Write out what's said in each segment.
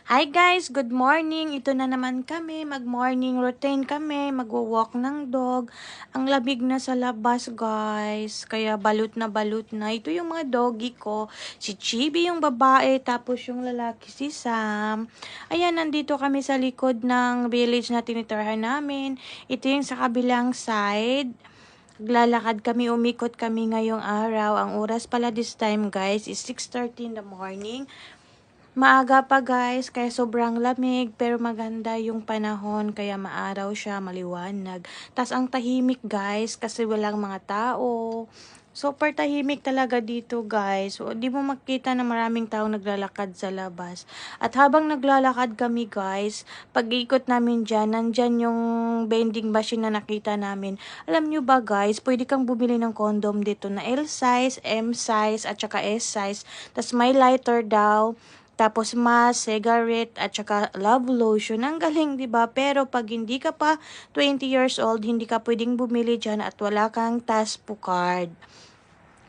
Hi guys, good morning. Ito na naman kami, mag-morning routine kami, magwo-walk ng dog. Ang lamig na sa labas guys, kaya balot na balot na. Ito yung mga doggy ko, si Chibi yung babae, tapos yung lalaki si Sam. Ayan, nandito kami sa likod ng village na tinitirhan namin. Ito yung sa kabilang side. Lalakad kami, umikot kami ngayong araw. Ang oras pala this time guys is 6:30 in the morning. Maaga pa guys, kaya sobrang lamig, pero maganda yung panahon, kaya maaraw siya, maliwanag. Tas ang tahimik guys, kasi walang mga tao. Super tahimik talaga dito guys. So, di mo makita na maraming tao naglalakad sa labas. At habang naglalakad kami guys, pag-ikot namin dyan, nandyan yung vending machine na nakita namin. Alam nyo ba guys, pwede kang bumili ng condom dito na L size, M size, at saka S size. Tas may lighter daw. Tapos mask, cigarette, at saka love lotion. Ang galing, 'di ba? Pero pag hindi ka pa 20 years old, hindi ka pwedeng bumili diyan at wala kang TASPO card.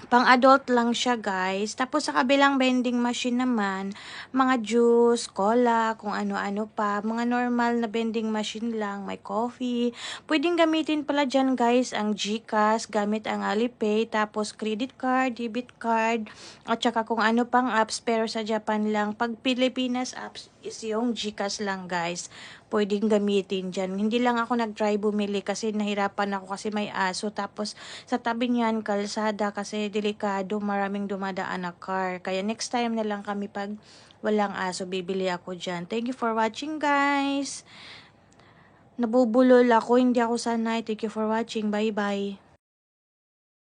Pang-adult lang siya, guys. Tapos sa kabilang vending machine naman, mga juice, cola, kung ano-ano pa. Mga normal na vending machine lang, may coffee. Pwedeng gamitin pala dyan, guys, ang GCash, gamit ang Alipay, tapos credit card, debit card, at saka kung ano pang apps, pero sa Japan lang. Pag Pilipinas apps is yung GCash lang, guys. Pwedeng gamitin dyan. Hindi lang ako nag-try bumili kasi nahirapan ako kasi may aso. Tapos sa tabi niyan, kalsada kasi delikado, maraming dumadaan na car. Kaya next time na lang kami pag walang aso, bibili ako dyan. Thank you for watching guys. Nabubulol ako, hindi ako sanay. Thank you for watching. Bye bye.